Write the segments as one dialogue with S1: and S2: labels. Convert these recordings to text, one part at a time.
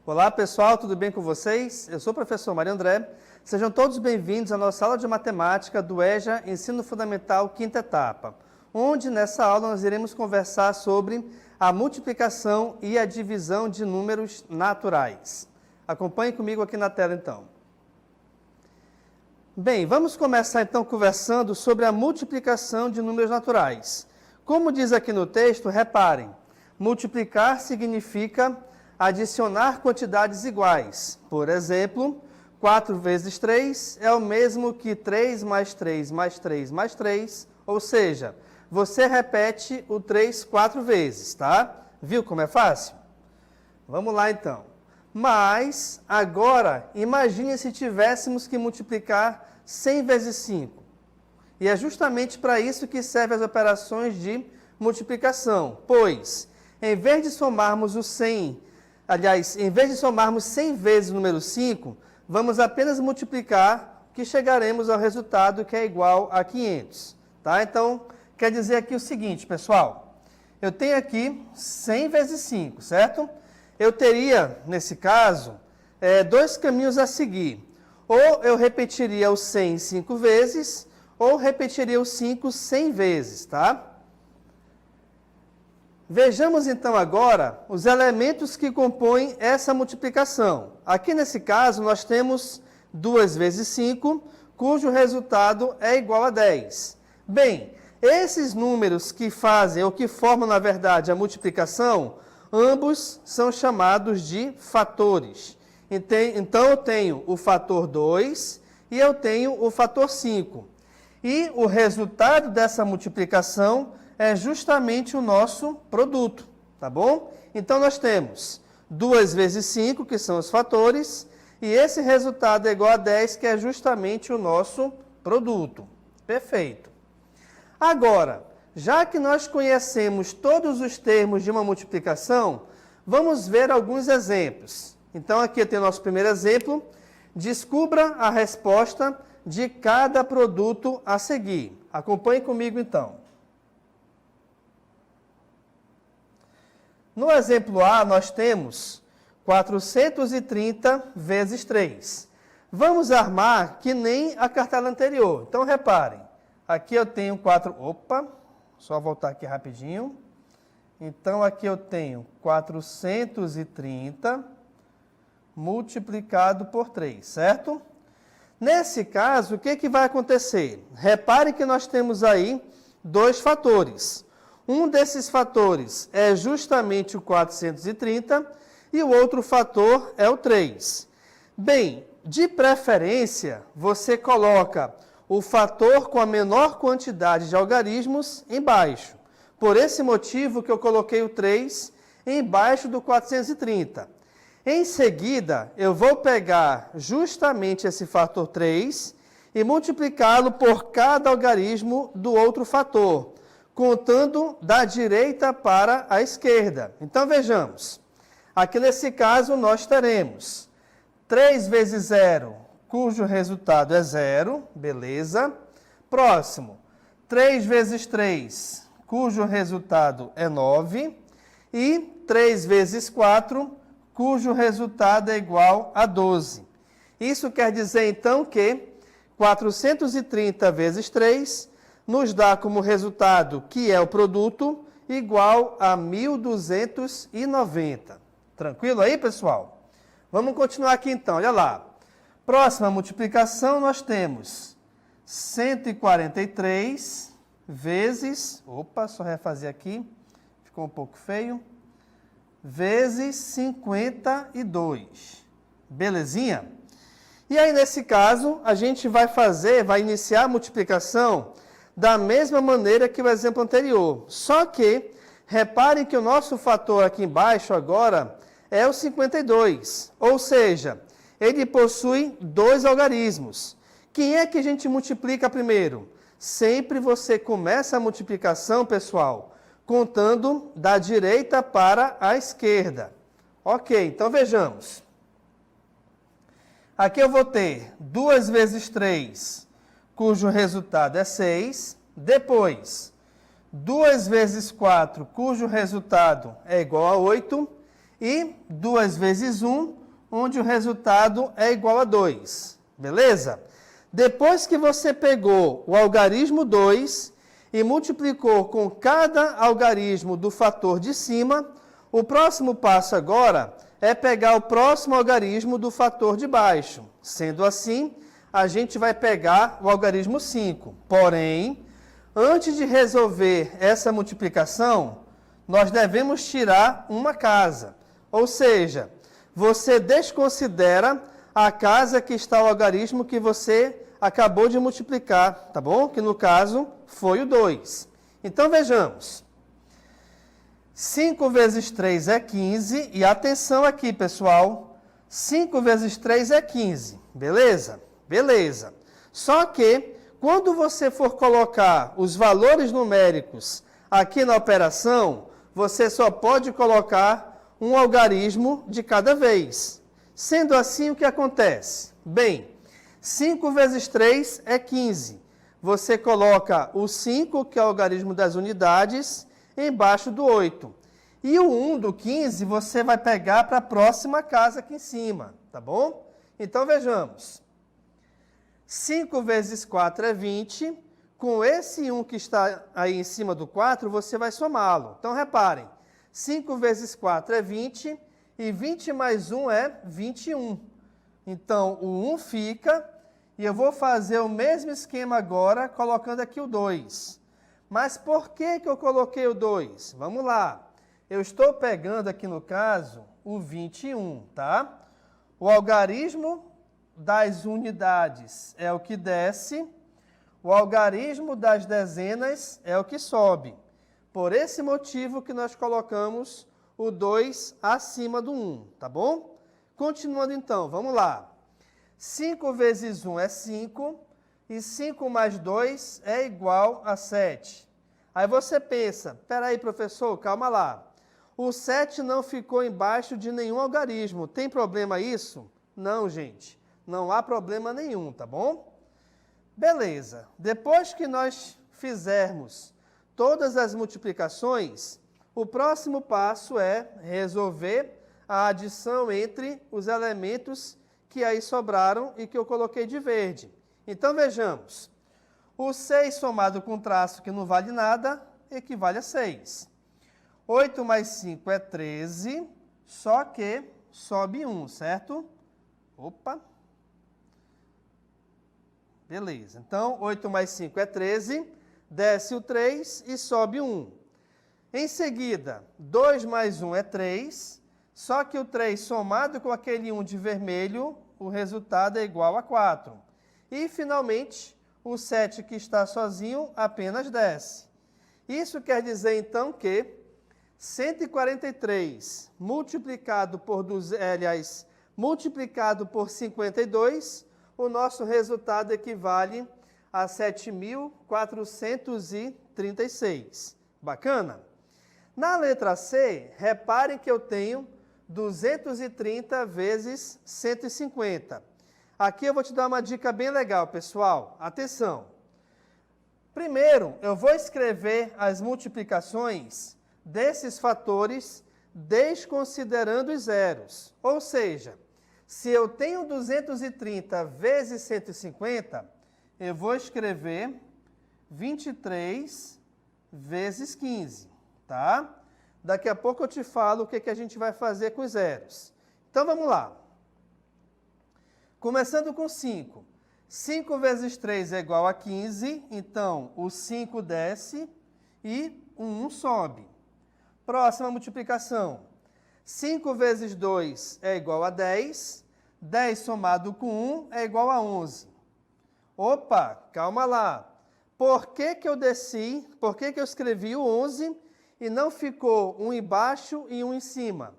S1: Olá pessoal, tudo bem com vocês? Eu sou o professor Mário André. Sejam todos bem-vindos à nossa aula de matemática do EJA Ensino Fundamental, quinta etapa, onde nessa aula nós iremos conversar sobre a multiplicação e a divisão de números naturais. Acompanhe comigo aqui na tela então. Bem, vamos começar então conversando sobre a multiplicação de números naturais. Como diz aqui no texto, reparem, multiplicar significa adicionar quantidades iguais. Por exemplo, 4 vezes 3 é o mesmo que 3 mais 3 mais 3 mais 3, ou seja, você repete o 3 4 vezes, tá? Viu como é fácil? Vamos lá então. Mas, agora, imagine se tivéssemos que multiplicar 100 vezes 5. E é justamente para isso que servem as operações de multiplicação, pois, em vez de somarmos o 100, em vez de somarmos 100 vezes o número 5, vamos apenas multiplicar, que chegaremos ao resultado que é igual a 500. Tá? Então, quer dizer aqui o seguinte, pessoal. Eu tenho aqui 100 vezes 5, certo? Eu teria, nesse caso, dois caminhos a seguir. Ou eu repetiria o 100 5 vezes, ou repetiria o 5 100 vezes, tá? Vejamos então agora os elementos que compõem essa multiplicação. Aqui nesse caso nós temos 2 vezes 5, cujo resultado é igual a 10. Bem, esses números que fazem ou que formam na verdade a multiplicação, ambos são chamados de fatores. Então eu tenho o fator 2 e eu tenho o fator 5. E o resultado dessa multiplicação é justamente o nosso produto, tá bom? Então, nós temos 2 vezes 5, que são os fatores, e esse resultado é igual a 10, que é justamente o nosso produto. Perfeito. Agora, já que nós conhecemos todos os termos de uma multiplicação, vamos ver alguns exemplos. Então, aqui eu tenho o nosso primeiro exemplo. Descubra a resposta de cada produto a seguir. Acompanhe comigo, então. No exemplo A, nós temos 430 vezes 3. Vamos armar que nem a cartela anterior. Então, reparem. Aqui eu tenho 4... Opa! Só voltar aqui rapidinho. Então, aqui eu tenho 430 multiplicado por 3, certo? Nesse caso, o que vai acontecer? Repare que nós temos aí dois fatores. Um desses fatores é justamente o 430 e o outro fator é o 3. Bem, de preferência, você coloca o fator com a menor quantidade de algarismos embaixo. Por esse motivo que eu coloquei o 3 embaixo do 430. Em seguida, eu vou pegar justamente esse fator 3 e multiplicá-lo por cada algarismo do outro fator, contando da direita para a esquerda. Então, vejamos. Aqui nesse caso, nós teremos 3 vezes 0, cujo resultado é 0, beleza. Próximo, 3 vezes 3, cujo resultado é 9. E 3 vezes 4, cujo resultado é igual a 12. Isso quer dizer, então, que 430 vezes 3 nos dá como resultado, que é o produto, igual a 1.290. Tranquilo aí, pessoal? Vamos continuar aqui então, olha lá. Próxima multiplicação, nós temos 143 vezes... Opa, só refazer aqui, ficou um pouco feio. Vezes 52. Belezinha? E aí, nesse caso, a gente vai iniciar a multiplicação da mesma maneira que o exemplo anterior. Só que, reparem que o nosso fator aqui embaixo agora é o 52. Ou seja, ele possui dois algarismos. Quem é que a gente multiplica primeiro? Sempre você começa a multiplicação, pessoal, contando da direita para a esquerda. Ok, então vejamos. Aqui eu vou ter 2 vezes 3, cujo resultado é 6. Depois, 2 vezes 4, cujo resultado é igual a 8. e 2 vezes 1, onde o resultado é igual a 2. Beleza? Depois que você pegou o algarismo 2 e multiplicou com cada algarismo do fator de cima, o próximo passo agora é pegar o próximo algarismo do fator de baixo. Sendo assim, a gente vai pegar o algarismo 5. Porém, antes de resolver essa multiplicação, nós devemos tirar uma casa. Ou seja, você desconsidera a casa que está o algarismo que você acabou de multiplicar, tá bom? Que no caso foi o 2. Então vejamos. 5 vezes 3 é 15, e atenção aqui, pessoal, 5 vezes 3 é 15, beleza? Beleza. Só que, quando você for colocar os valores numéricos aqui na operação, você só pode colocar um algarismo de cada vez. Sendo assim, o que acontece? Bem, 5 vezes 3 é 15. Você coloca o 5, que é o algarismo das unidades, embaixo do 8. E o 1 do 15 você vai pegar para a próxima casa aqui em cima, tá bom? Então vejamos. 5 vezes 4 é 20. Com esse 1 que está aí em cima do 4, você vai somá-lo. Então reparem, 5 vezes 4 é 20 e 20 mais 1 é 21. Então o 1 fica e eu vou fazer o mesmo esquema agora colocando aqui o 2. Mas por que eu coloquei o 2? Vamos lá. Eu estou pegando aqui no caso o 21, tá? O algarismo das unidades é o que desce, o algarismo das dezenas é o que sobe. Por esse motivo que nós colocamos o 2 acima do 1, tá bom? Continuando então, vamos lá. 5 vezes 1 é 5, e 5 mais 2 é igual a 7. Aí você pensa, peraí, professor, calma lá. O 7 não ficou embaixo de nenhum algarismo. Tem problema isso? Não, gente. Não há problema nenhum, tá bom? Beleza. Depois que nós fizermos todas as multiplicações, o próximo passo é resolver a adição entre os elementos que aí sobraram e que eu coloquei de verde. Então, vejamos. O 6 somado com traço que não vale nada, equivale a 6. 8 mais 5 é 13, só que sobe 1, certo? Opa! Beleza. Então, 8 mais 5 é 13, desce o 3 e sobe 1. Em seguida, 2 mais 1 é 3, só que o 3 somado com aquele 1 de vermelho, o resultado é igual a 4. E, finalmente, o 7 que está sozinho apenas desce. Isso quer dizer, então, que 143 multiplicado por 52, o nosso resultado equivale a 7.436. Bacana? Na letra C, reparem que eu tenho 230 vezes 150. Aqui eu vou te dar uma dica bem legal, pessoal. Atenção. Primeiro, eu vou escrever as multiplicações desses fatores desconsiderando os zeros. Ou seja, se eu tenho 230 vezes 150, eu vou escrever 23 vezes 15, tá? Daqui a pouco eu te falo o que a gente vai fazer com os zeros. Então, vamos lá. Começando com 5. 5 vezes 3 é igual a 15, então o 5 desce e o 1 sobe. Próxima multiplicação. 5 vezes 2 é igual a 10. 10 somado com 1 é igual a 11. Opa, calma lá. Por que eu desci, por que eu escrevi o 11 e não ficou um embaixo e um em cima?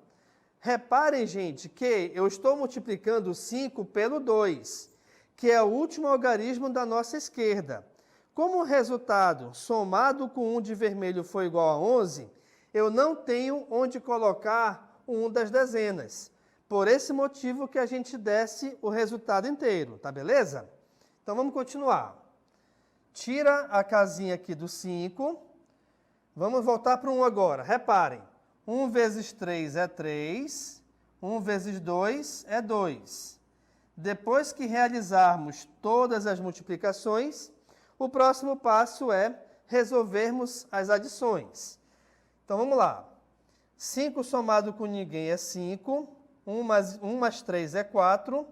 S1: Reparem, gente, que eu estou multiplicando 5 pelo 2, que é o último algarismo da nossa esquerda. Como o resultado somado com 1 de vermelho foi igual a 11, eu não tenho onde colocar o 1 das dezenas. Por esse motivo que a gente desce o resultado inteiro, tá beleza? Então vamos continuar. Tira a casinha aqui do 5. Vamos voltar para o 1 agora. Reparem, 1 vezes 3 é 3. 1 vezes 2 é 2. Depois que realizarmos todas as multiplicações, o próximo passo é resolvermos as adições. Então, vamos lá. 5 somado com ninguém é 5. 1 mais 3 é 4.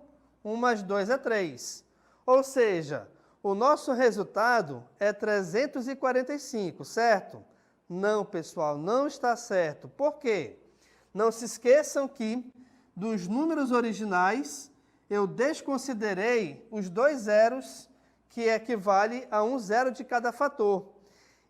S1: 1 mais 2 é 3. Ou seja, o nosso resultado é 345, certo? Não, pessoal, não está certo. Por quê? Não se esqueçam que dos números originais, eu desconsiderei os 2 zeros, que equivale a 1 zero de cada fator.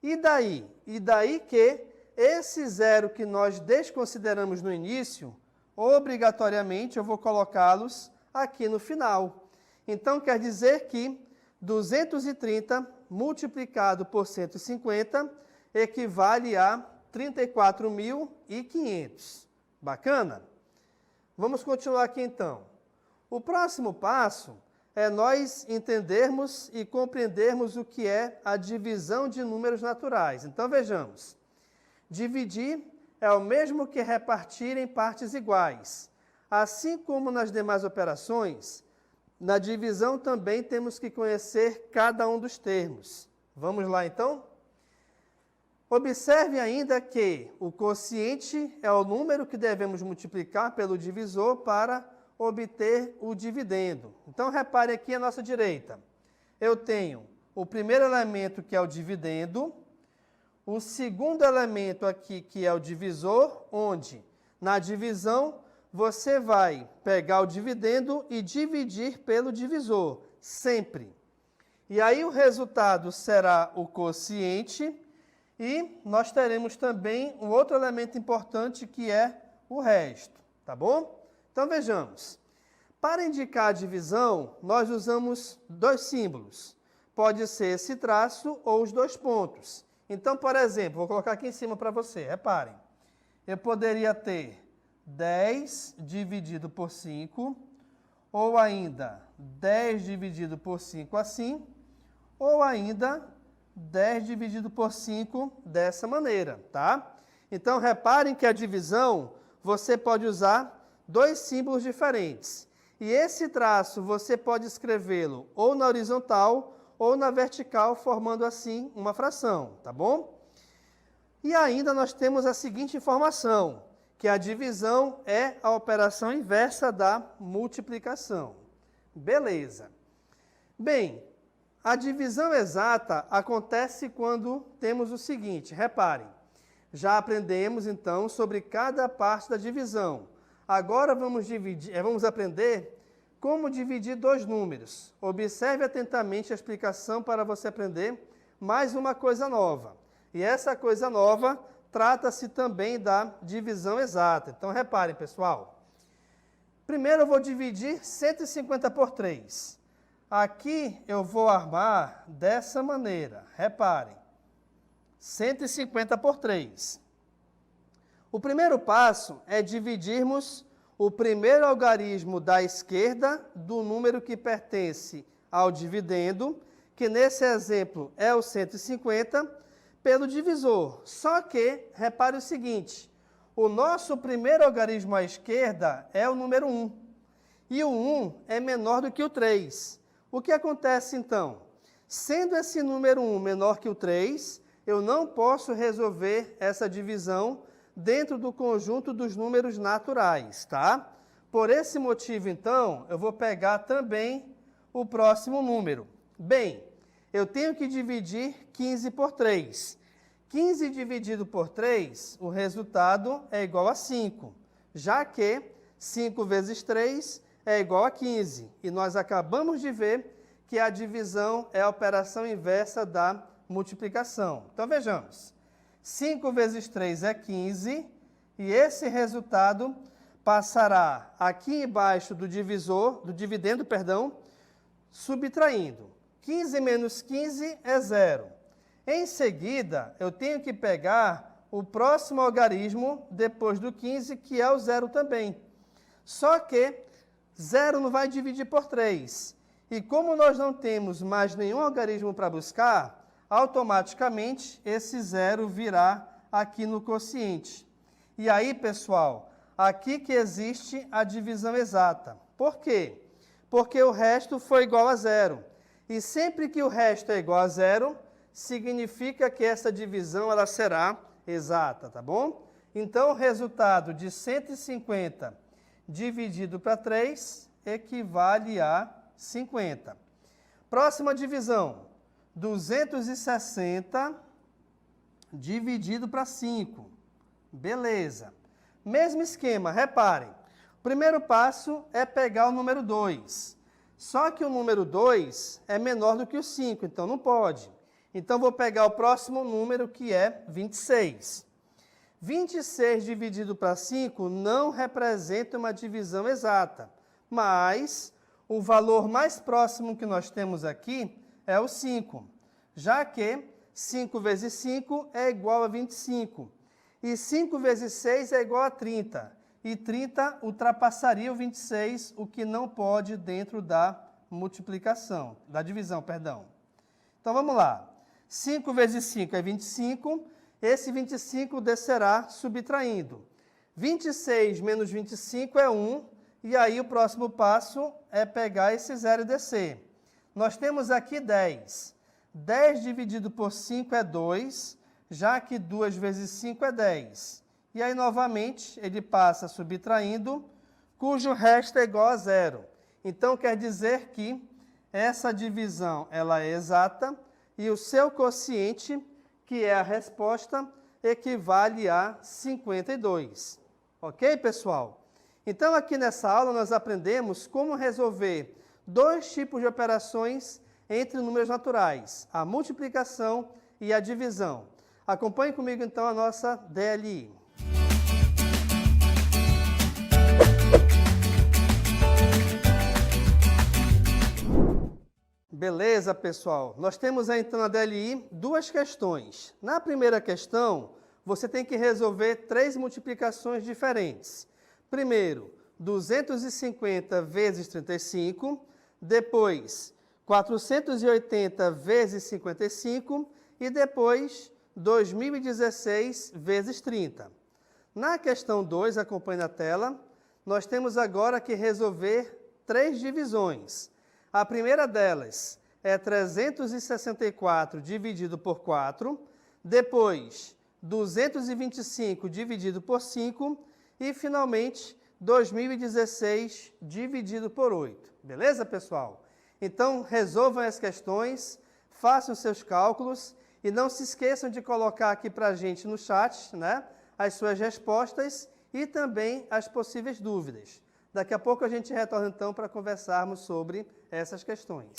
S1: E daí? E daí que esse zero que nós desconsideramos no início, obrigatoriamente eu vou colocá-los aqui no final. Então, quer dizer que 230 multiplicado por 150 equivale a 34.500. Bacana? Vamos continuar aqui então. O próximo passo é nós entendermos e compreendermos o que é a divisão de números naturais. Então, vejamos. Dividir é o mesmo que repartir em partes iguais. Assim como nas demais operações, na divisão também temos que conhecer cada um dos termos. Vamos lá, então? Observe ainda que o quociente é o número que devemos multiplicar pelo divisor para obter o dividendo. Então, repare aqui à nossa direita. Eu tenho o primeiro elemento, que é o dividendo, o segundo elemento aqui, que é o divisor, onde, na divisão, você vai pegar o dividendo e dividir pelo divisor, sempre. E aí o resultado será o quociente, e nós teremos também um outro elemento importante, que é o resto, tá bom? Então, vejamos. Para indicar a divisão, nós usamos 2 símbolos. Pode ser esse traço ou os 2 pontos. Então, por exemplo, vou colocar aqui em cima para você, reparem. Eu poderia ter 10 dividido por 5, ou ainda 10 dividido por 5 assim, ou ainda 10 dividido por 5 dessa maneira, tá? Então, reparem que a divisão, você pode usar 2 símbolos diferentes. E esse traço, você pode escrevê-lo ou na horizontal ou na vertical, formando assim uma fração, tá bom? E ainda nós temos a seguinte informação, que a divisão é a operação inversa da multiplicação. Beleza. Bem, a divisão exata acontece quando temos o seguinte, reparem, já aprendemos então sobre cada parte da divisão. Agora vamos aprender como dividir 2 números. Observe atentamente a explicação para você aprender mais uma coisa nova. E essa coisa nova trata-se também da divisão exata. Então, reparem, pessoal. Primeiro eu vou dividir 150 por 3. Aqui eu vou armar dessa maneira. Reparem. 150 por 3. O primeiro passo é dividirmos o primeiro algarismo da esquerda do número que pertence ao dividendo, que nesse exemplo é o 150, pelo divisor. Só que, repare o seguinte, o nosso primeiro algarismo à esquerda é o número 1. E o 1 é menor do que o 3. O que acontece então? Sendo esse número 1 menor que o 3, eu não posso resolver essa divisão dentro do conjunto dos números naturais, tá? Por esse motivo, então, eu vou pegar também o próximo número. Bem, eu tenho que dividir 15 por 3. 15 dividido por 3, o resultado é igual a 5, já que 5 vezes 3 é igual a 15. E nós acabamos de ver que a divisão é a operação inversa da multiplicação. Então, vejamos. 5 vezes 3 é 15, e esse resultado passará aqui embaixo do dividendo, subtraindo. 15 menos 15 é 0. Em seguida, eu tenho que pegar o próximo algarismo depois do 15, que é o 0 também. Só que 0 não vai dividir por 3. E como nós não temos mais nenhum algarismo para buscar, automaticamente esse 0 virá aqui no quociente. E aí, pessoal, aqui que existe a divisão exata. Por quê? Porque o resto foi igual a zero. E sempre que o resto é igual a zero, significa que essa divisão ela será exata, tá bom? Então, o resultado de 150 dividido para 3 equivale a 50. Próxima divisão, 260 dividido para 5. Beleza. Mesmo esquema, reparem. O primeiro passo é pegar o número 2. Só que o número 2 é menor do que o 5, então não pode. Então, vou pegar o próximo número, que é 26. 26 dividido para 5 não representa uma divisão exata, mas o valor mais próximo que nós temos aqui é o 5, já que 5 vezes 5 é igual a 25, e 5 vezes 6 é igual a 30, e 30 ultrapassaria o 26, o que não pode dentro da multiplicação, da divisão, perdão. Então, vamos lá. 5 vezes 5 é 25, esse 25 descerá subtraindo. 26 menos 25 é 1, e aí o próximo passo é pegar esse zero e descer. Nós temos aqui 10. 10 dividido por 5 é 2, já que 2 vezes 5 é 10. E aí, novamente, ele passa subtraindo, cujo resto é igual a zero. Então, quer dizer que essa divisão ela é exata e o seu quociente, que é a resposta, equivale a 52. Ok, pessoal? Então, aqui nessa aula, nós aprendemos como resolver dois tipos de operações entre números naturais, a multiplicação e a divisão. Acompanhe comigo, então, a nossa DLI. Beleza, pessoal? Nós temos aí, então, na DLI duas questões. Na primeira questão, você tem que resolver 3 multiplicações diferentes. Primeiro, 250 vezes 35, depois 480 vezes 55 e depois 2016 vezes 30. Na questão 2, acompanhe na tela, nós temos agora que resolver 3 divisões. A primeira delas é 364 dividido por 4, depois 225 dividido por 5 e, finalmente, 2016 dividido por 8. Beleza, pessoal? Então, resolvam as questões, façam seus cálculos e não se esqueçam de colocar aqui para a gente no chat, né, as suas respostas e também as possíveis dúvidas. Daqui a pouco a gente retorna, então, para conversarmos sobre essas questões.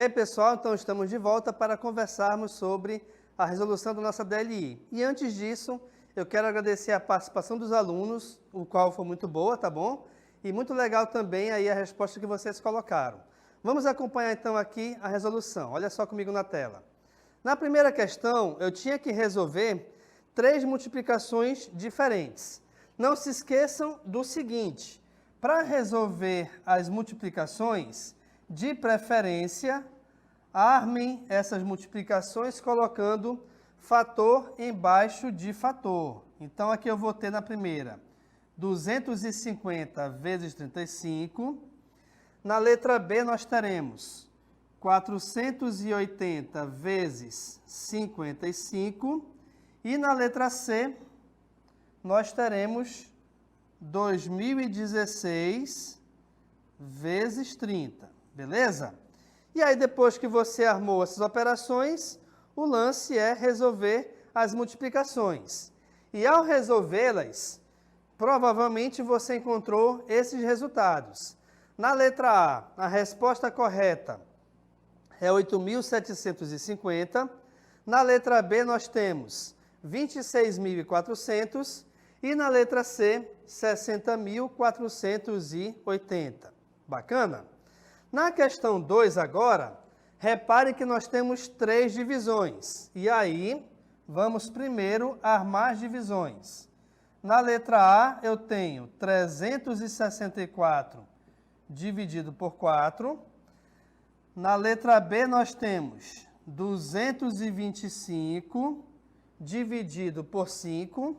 S1: E aí, pessoal, então estamos de volta para conversarmos sobre a resolução da nossa DLI. E antes disso, eu quero agradecer a participação dos alunos, o qual foi muito boa, tá bom? E muito legal também aí a resposta que vocês colocaram. Vamos acompanhar então aqui a resolução. Olha só comigo na tela. Na primeira questão, eu tinha que resolver 3 multiplicações diferentes. Não se esqueçam do seguinte: para resolver as multiplicações, de preferência, armem essas multiplicações colocando fator embaixo de fator. Então, aqui eu vou ter na primeira 250 vezes 35. Na letra B, nós teremos 480 vezes 55. E na letra C, nós teremos 2016 vezes 30. Beleza? E aí, depois que você armou essas operações, o lance é resolver as multiplicações. E ao resolvê-las, provavelmente você encontrou esses resultados. Na letra A, a resposta correta é 8.750. Na letra B, nós temos 26.400. E na letra C, 60.480. Bacana? Na questão 2 agora, repare que nós temos 3 divisões. E aí, vamos primeiro armar as divisões. Na letra A, eu tenho 364 dividido por 4. Na letra B, nós temos 225 dividido por 5.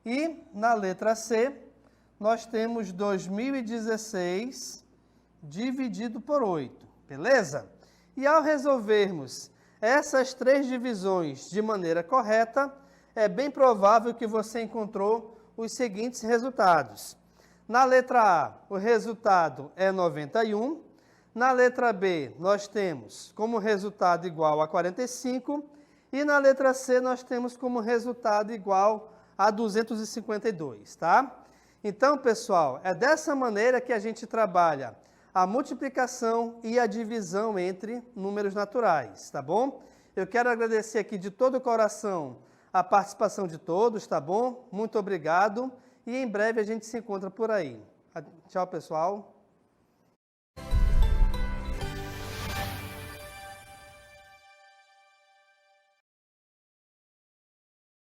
S1: E na letra C, nós temos 2016 dividido por 8, beleza? E ao resolvermos essas 3 divisões de maneira correta, é bem provável que você encontrou os seguintes resultados. Na letra A, o resultado é 91. Na letra B, nós temos como resultado igual a 45. E na letra C, nós temos como resultado igual a 252, tá? Então, pessoal, é dessa maneira que a gente trabalha a multiplicação e a divisão entre números naturais, tá bom? Eu quero agradecer aqui de todo o coração a participação de todos, tá bom? Muito obrigado e em breve a gente se encontra por aí. Tchau, pessoal.